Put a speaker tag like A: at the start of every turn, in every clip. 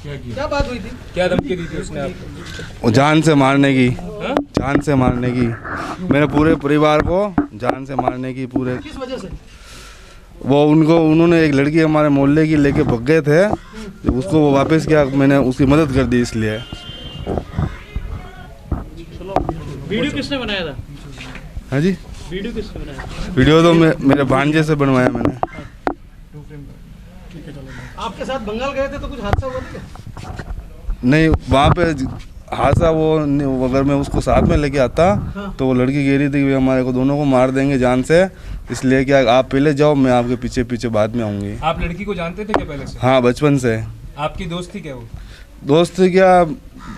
A: क्या बात हुई थी?
B: क्या धमकी दी थी उसने आपको?
C: वो जान से मारने की,
B: हाँ?
C: जान से मारने की, मेरे पूरे परिवार को जान से मारने की। पूरे
A: किस वजह से?
C: वो उन्होंने एक लड़की हमारे मोहल्ले की लेके भग गए थे, उसको वो वापस किया, मैंने उसकी मदद कर दी इसलिए।
A: वीडियो किसने बनाया था?
C: हाँ जी,
A: वीडियो किसने बनाया?
C: वीडियो तो मेरे भांजे से बनवाया मैंने।
A: आपके साथ बंगाल गए थे तो कुछ हादसा हुआ था क्या?
C: नहीं, वहाँ पे हादसा वो अगर मैं उसको साथ में लेके आता
A: हाँ।
C: तो वो लड़की कह रही थी कि हमारे को दोनों को मार देंगे जान से, इसलिए क्या आप पहले जाओ, मैं आपके पीछे पीछे बाद में आऊँगी।
B: आप लड़की को जानते थे क्या पहले से?
C: हाँ, बचपन से।
B: आपकी दोस्त थी क्या वो?
C: दोस्त क्या,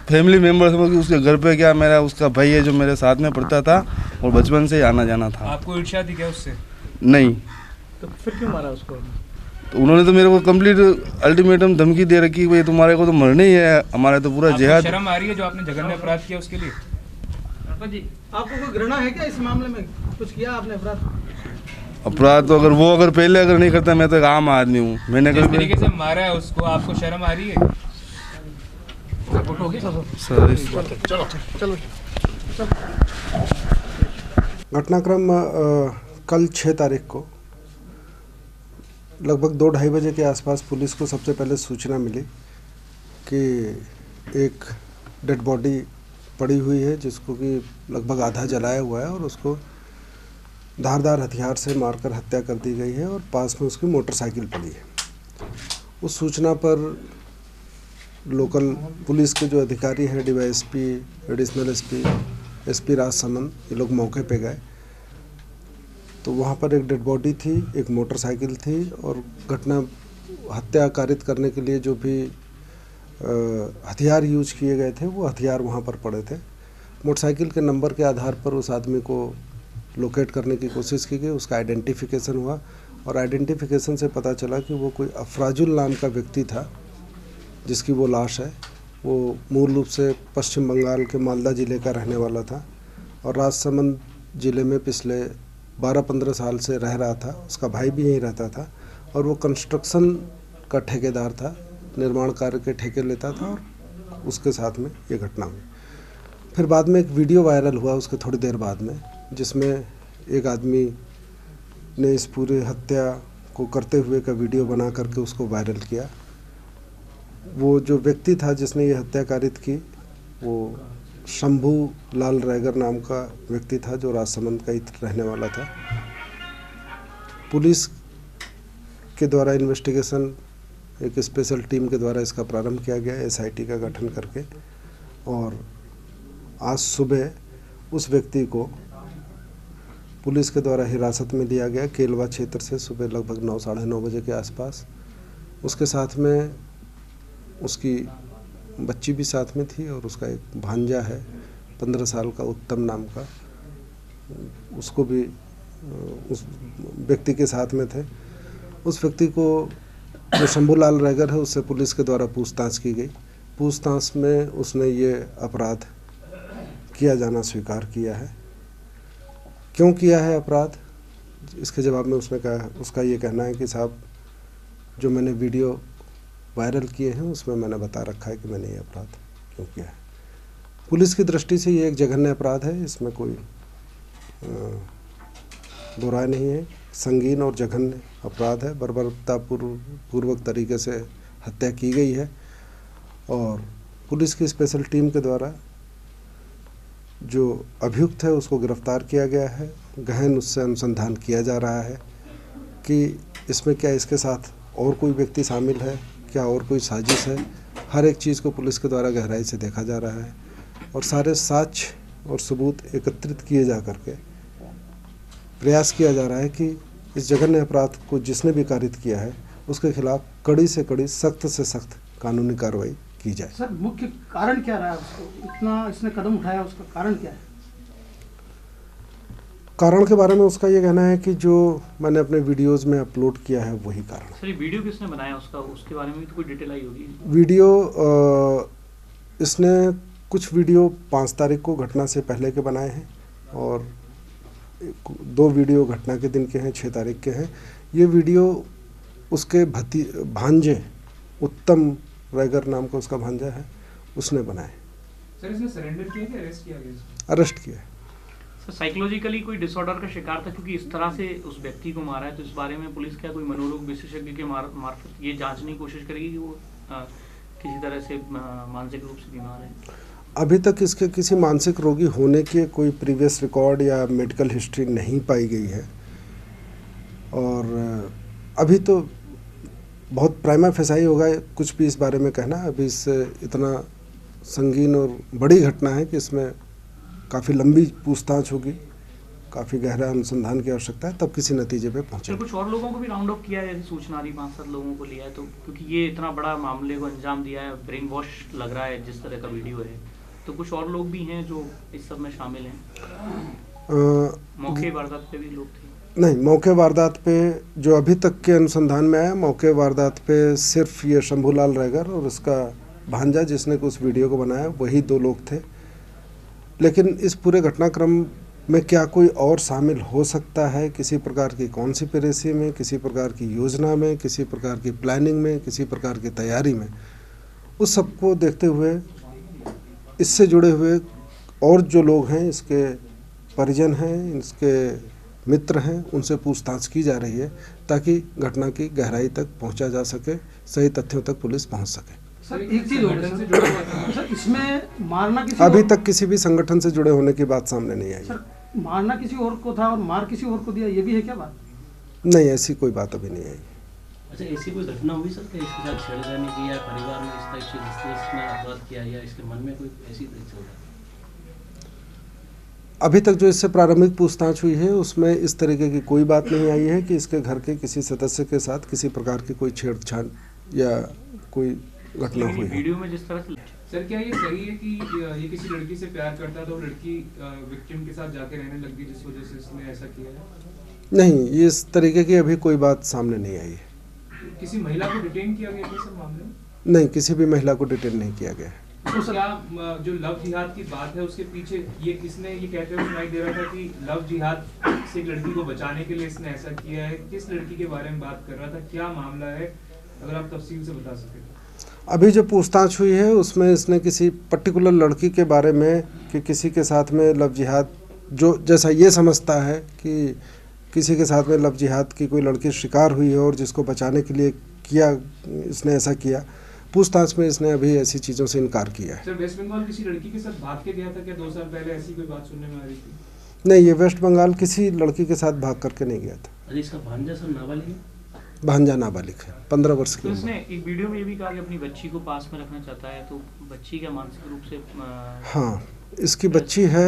C: फैमिली मेम्बर समझ के उसके घर पे क्या, मेरा उसका भाई है जो मेरे साथ में पढ़ता था और बचपन से ही आना जाना था।
B: आपको ईर्ष्या थी क्या उससे?
C: नहीं,
A: तो फिर क्यों मारा उसको?
C: तो उन्होंने तो मेरे को कंप्लीट अल्टीमेटम धमकी दे रखी, भाई तुम्हारे को तो मरना ही है, हमारे तो पूरा
B: आपको
C: जिहाद।
B: शर्म आ रही है जो आपने जघन्य अपराध किया उसके लिए?
A: जी, आपको कोई घृणा है क्या इस मामले में? कुछ किया आपने अपराध?
C: अपराध तो अगर पहले नहीं करता, मैं तो एक आम आदमी हूँ, मैंने
B: जिस
C: कभी
B: तरीके से मारा है उसको, आपको शर्म आ रही है?
D: घटनाक्रम कल 6 तारीख को लगभग 2-2:30 बजे के आसपास पुलिस को सबसे पहले सूचना मिली कि एक डेड बॉडी पड़ी हुई है जिसको कि लगभग आधा जलाया हुआ है और उसको धारदार हथियार से मारकर हत्या कर दी गई है और पास में उसकी मोटरसाइकिल पड़ी है। उस सूचना पर लोकल पुलिस के जो अधिकारी हैं, DYSP, additional SP, SP Rajsamand, ये लोग मौके पे गए तो वहाँ पर एक डेड बॉडी थी, एक मोटरसाइकिल थी और हत्या कारित करने के लिए जो भी हथियार यूज किए गए थे वो हथियार वहाँ पर पड़े थे। मोटरसाइकिल के नंबर के आधार पर उस आदमी को लोकेट करने की कोशिश की गई, उसका आइडेंटिफिकेशन हुआ और आइडेंटिफिकेशन से पता चला कि वो कोई अफराजुल नाम का व्यक्ति था जिसकी वो लाश है। वो मूल रूप से पश्चिम बंगाल के मालदा ज़िले का रहने वाला था और राजसमंद ज़िले में पिछले 12-15 साल से रह रहा था। उसका भाई भी यहीं रहता था और वो कंस्ट्रक्शन का ठेकेदार था, निर्माण कार्य के ठेके लेता था और उसके साथ में ये घटना हुई। फिर बाद में एक वीडियो वायरल हुआ उसके थोड़ी देर बाद में, जिसमें एक आदमी ने इस पूरे हत्या को करते हुए का वीडियो बना करके उसको वायरल किया। वो जो व्यक्ति था जिसने ये हत्या कारित की वो शंभू लाल रैगर नाम का व्यक्ति था जो राजसमंद का ही रहने वाला था। पुलिस के द्वारा इन्वेस्टिगेशन, एक स्पेशल टीम के द्वारा इसका प्रारंभ किया गया एसआईटी का गठन करके और आज सुबह उस व्यक्ति को पुलिस के द्वारा हिरासत में लिया गया केलवा क्षेत्र से सुबह लगभग 9-9:30 बजे के आसपास। उसके साथ में उसकी बच्ची भी साथ में थी और उसका एक भांजा है 15 साल का, उत्तम नाम का, उसको भी उस व्यक्ति के साथ में थे। उस व्यक्ति को जो शंभूलाल रैगर है उससे पुलिस के द्वारा पूछताछ की गई। पूछताछ में उसने ये अपराध किया जाना स्वीकार किया है। क्यों किया है अपराध, इसके जवाब में उसने कहा, उसका ये कहना है कि साहब जो मैंने वीडियो वायरल किए हैं उसमें मैंने बता रखा है कि मैंने ये अपराध क्यों किया है। पुलिस की दृष्टि से ये एक जघन्य अपराध है, इसमें कोई दो राय नहीं है। संगीन और जघन्य अपराध है, बर्बरतापूर्वक तरीके से हत्या की गई है और पुलिस की स्पेशल टीम के द्वारा जो अभियुक्त है उसको गिरफ्तार किया गया है। गहन उससे अनुसंधान किया जा रहा है कि इसमें क्या इसके साथ और कोई व्यक्ति शामिल है, क्या और कोई साजिश है। हर एक चीज़ को पुलिस के द्वारा गहराई से देखा जा रहा है और सारे साक्ष्य और सबूत एकत्रित किए जा करके प्रयास किया जा रहा है कि इस जघन्य अपराध को जिसने भी कारित किया है उसके खिलाफ कड़ी से कड़ी, सख्त से सख्त कानूनी कार्रवाई की जाए।
A: सर, मुख्य कारण क्या रहा है उसको इतना इसने कदम उठाया, उसका कारण क्या है?
D: कारण के बारे में उसका ये कहना है कि जो मैंने अपने वीडियोस में अपलोड किया है वही कारण।
A: सर, ये वीडियो किसने बनाया उसका, उसके बारे में भी तो कोई डिटेल आई होगी?
D: वीडियो इसने कुछ वीडियो 5 तारीख को घटना से पहले के बनाए हैं और 2 वीडियो घटना के दिन के हैं, 6 तारीख के हैं। ये वीडियो उसके भांजे उत्तम रैगर नाम का उसका भांजा है, उसने बनाए।
B: सर इसने सरेंडर किया कि अरेस्ट किया गया इसको?
D: अरेस्ट किया।
E: सर साइकोलॉजिकली कोई डिसऑर्डर का शिकार था, क्योंकि इस तरह से उस व्यक्ति को मारा है, तो इस बारे में पुलिस क्या कोई मनोरोग विशेषज्ञ के मार्फत ये जांचने की कोशिश करेगी कि वो किसी तरह से मानसिक रूप से बीमार है?
D: अभी तक इसके किसी मानसिक रोगी होने के कोई प्रीवियस रिकॉर्ड या मेडिकल हिस्ट्री नहीं पाई गई है, और अभी तो बहुत प्राइमा फेसाई होगा कुछ भी इस बारे में कहना। अभी इससे इतना संगीन और बड़ी घटना है कि इसमें काफ़ी लंबी पूछताछ होगी, काफ़ी गहरा अनुसंधान की आवश्यकता है, तब किसी नतीजे पे पहुँचे।
E: कुछ और लोगों को भी राउंड अप किया है, जैसे सूचना आ रही 5-7 लोगों को लिया है, तो क्योंकि ये इतना बड़ा मामले को अंजाम दिया है, ब्रेन वॉश लग रहा है जिस तरह का वीडियो है, तो कुछ और लोग भी हैं जो इस सब में शामिल हैं? मौके वारदात पे भी लोग थे?
D: नहीं, मौके वारदात पे जो अभी तक के अनुसंधान में आया, मौके वारदात पे सिर्फ ये शंभूलाल रैगर और उसका भांजा जिसने उस वीडियो को बनाया, वही 2 लोग थे। लेकिन इस पूरे घटनाक्रम में क्या कोई और शामिल हो सकता है, किसी प्रकार की कॉन्स्पिरेसी में, किसी प्रकार की योजना में, किसी प्रकार की प्लानिंग में, किसी प्रकार की तैयारी में, उस सबको देखते हुए इससे जुड़े हुए और जो लोग हैं, इसके परिजन हैं, इसके मित्र हैं, उनसे पूछताछ की जा रही है ताकि घटना की गहराई तक पहुंचा जा सके, सही तथ्यों तक पुलिस पहुंच सके।
A: सर एक चीज और है सर, इसमें मारना किसी
D: अभी
A: और,
D: तक किसी भी संगठन से जुड़े होने की बात सामने नहीं आई।
A: सर मारना किसी और को था और मार किसी और को दिया, ये भी है क्या बात?
D: नहीं, ऐसी कोई बात अभी नहीं आई।
F: अच्छा, ऐसी कोई घटना हुई सर कि इसके साथ छेड़खानी की या परिवार में इस टाइप से जिसने इसमें अपराध किया या इसके मन में कोई ऐसी चल रहा है?
D: अभी तक जो इससे प्रारंभिक पूछताछ हुई है उसमें इस तरीके की कोई बात नहीं आई है कि इसके घर के किसी सदस्य के साथ किसी प्रकार की कोई छेड़छाड़ या कोई घटना हुई है।
E: वीडियो में जिस तरह से
B: सर क्या ये सही है कि ये किसी लड़की से प्यार करता था और लड़की विक्टिम के साथ जाके रहने लग गई जिस वजह से इसने ऐसा किया है?
D: नहीं, ये इस तरीके की अभी कोई बात सामने नहीं आई है।
B: किसी महिला को डिटेन किया गया था सर मामले में?
D: नहीं, किसी भी महिला को डिटेन नहीं किया गया है।
B: तो क्या जो लव जिहाद की बात है उसके पीछे ये किसने ये कहते हुए सुनाई दे रहा था कि लव जिहाद से एक लड़की को बचाने के लिए इसने ऐसा किया है? किस लड़की के बारे में बात कर रहा था, क्या मामला है, अगर आप तफसील से बता सकें?
D: अभी जो पूछताछ हुई है उसमें इसने किसी पर्टिकुलर लड़की के बारे में कि किसी के साथ में लव जिहाद, जो जैसा ये समझता है कि किसी के साथ में लव जिहाद की कोई लड़की शिकार हुई है और जिसको बचाने के लिए किया, इसने ऐसा किया। पूछताछ में इसने अभी ऐसी चीज़ों से इनकार किया है।
B: सर वेस्ट बंगाल किसी लड़की के साथ भाग के गया था क्या 2 साल पहले, ऐसी कोई बात सुनने में आ रही थी?
D: नहीं, ये वेस्ट बंगाल किसी लड़की के साथ भाग करके नहीं गया था।
F: अरे इसका भांजा सर नाबालिग है?
D: भांजा नाबालिग है, 15 वर्ष की
E: तो
D: उम्र।
E: उसने एक वीडियो में ये भी कहा कि अपनी बच्ची को पास में रखना चाहता है, तो बच्ची क्या मानसिक रूप से
D: हाँ, इसकी बच्ची है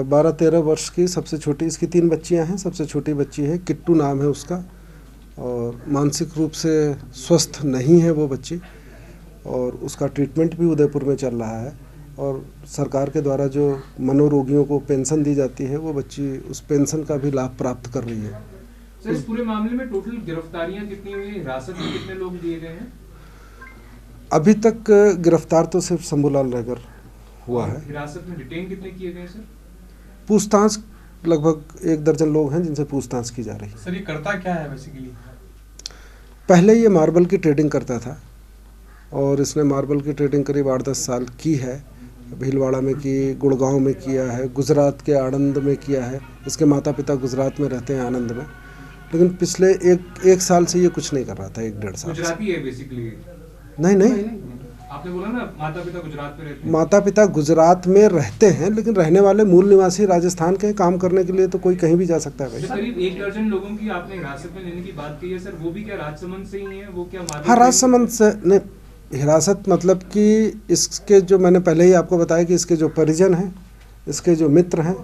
D: 12-13 वर्ष की, सबसे छोटी, इसकी 3 बच्चियां हैं, सबसे छोटी बच्ची है, किट्टू नाम है उसका, और मानसिक रूप से स्वस्थ नहीं है वो बच्ची, और उसका ट्रीटमेंट भी उदयपुर में चल रहा है, और सरकार के द्वारा जो मनोरोगियों को पेंशन दी जाती है वो बच्ची उस पेंशन का भी लाभ प्राप्त कर रही है।
B: सर इस पूरे मामले में टोटल गिरफ्तारियां कितनी हुई, हिरासत में कितने लोग दिए गए हैं?
D: अभी तक गिरफ्तार तो सिर्फ शंभूलाल रैगर हुआ है।
B: हिरासत में डिटेन कितने किए गए सर?
D: पूछताछ लगभग 1 दर्जन लोग हैं जिनसे पूछताछ की जा रही है।
A: सर ये करता क्या है बेसिकली?
D: पहले ये मार्बल की ट्रेडिंग करता था और इसने मार्बल की ट्रेडिंग करीब 8-10 साल की है। भीलवाड़ा में की, गुड़गांव में किया है, गुजरात के आणंद में किया है। इसके माता पिता गुजरात में रहते हैं, आनंद में, लेकिन पिछले एक साल से ये कुछ नहीं कर रहा था, 1-1.5 साल।
B: गुजराती है बेसिकली?
D: नहीं,
B: आपने बोला ना माता पिता गुजरात में रहते हैं।
D: माता पिता गुजरात में रहते हैं, लेकिन रहने वाले मूल निवासी राजस्थान के। काम करने के लिए तो कोई कहीं भी जा सकता है भाई।
B: करीब 1 दर्जन लोगों की आपने हिरासत में लेने की बात की है सर, वो भी क्या राजसमंद से ही है? वो क्या
D: हाँ, राजसमंद से नहीं, हिरासत मतलब कि इसके जो मैंने पहले ही आपको बताया कि इसके जो परिजन हैं, इसके जो मित्र हैं,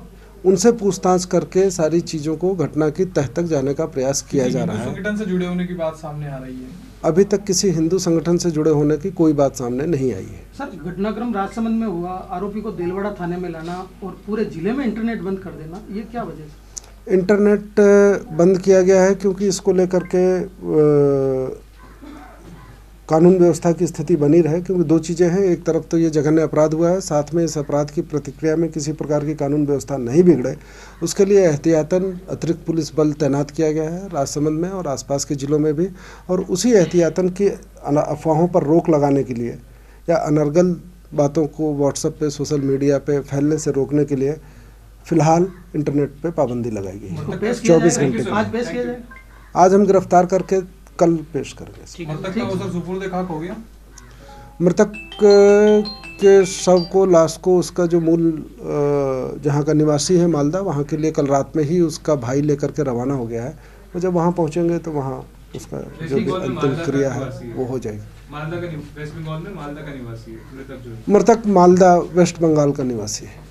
D: उनसे पूछताछ करके सारी चीज़ों को, घटना की तह तक जाने का प्रयास किया जा रहा है।
A: संगठन से जुड़े होने की बात सामने आ रही है?
D: अभी तक किसी हिंदू संगठन से जुड़े होने की कोई बात सामने नहीं आई है।
A: सर घटनाक्रम राजसमंद में हुआ, आरोपी को देलवाड़ा थाने में लाना और पूरे जिले में इंटरनेट बंद कर देना, ये क्या वजह है?
D: इंटरनेट बंद किया गया है क्योंकि इसको लेकर के कानून व्यवस्था की स्थिति बनी रहे, क्योंकि दो चीज़ें हैं, एक तरफ तो ये जघन्य अपराध हुआ है, साथ में इस अपराध की प्रतिक्रिया में किसी प्रकार की कानून व्यवस्था नहीं बिगड़े, उसके लिए एहतियातन अतिरिक्त पुलिस बल तैनात किया गया है राजसमंद में और आसपास के ज़िलों में भी। और उसी एहतियातन की अफवाहों पर रोक लगाने के लिए या अनर्गल बातों को व्हाट्सएप पे, सोशल मीडिया पे फैलने से रोकने के लिए फ़िलहाल इंटरनेट पे पाबंदी लगाई गई
A: तो
D: है
A: पेश किया
D: 24
A: जाएगा?
D: घंटे।
A: आज पेश किया जाए?
D: आज हम गिरफ्तार करके कल पेश करेंगे।
G: मृतक का वो सर सुपुर्द खाक हो गया।
D: मृतक के शव को, लाश को, उसका जो मूल जहाँ का निवासी है मालदा, वहाँ के लिए कल रात में ही उसका भाई लेकर के रवाना हो गया है। वो जब वहाँ पहुँचेंगे तो वहाँ उसका जो भी अंतिम क्रिया है वो हो जाएगी।
B: मालदा का वेस्ट बंगाल में मालदा का निवासी है मृतक जो है।
D: मृतक मालदा वेस्ट बंगाल का निवासी है।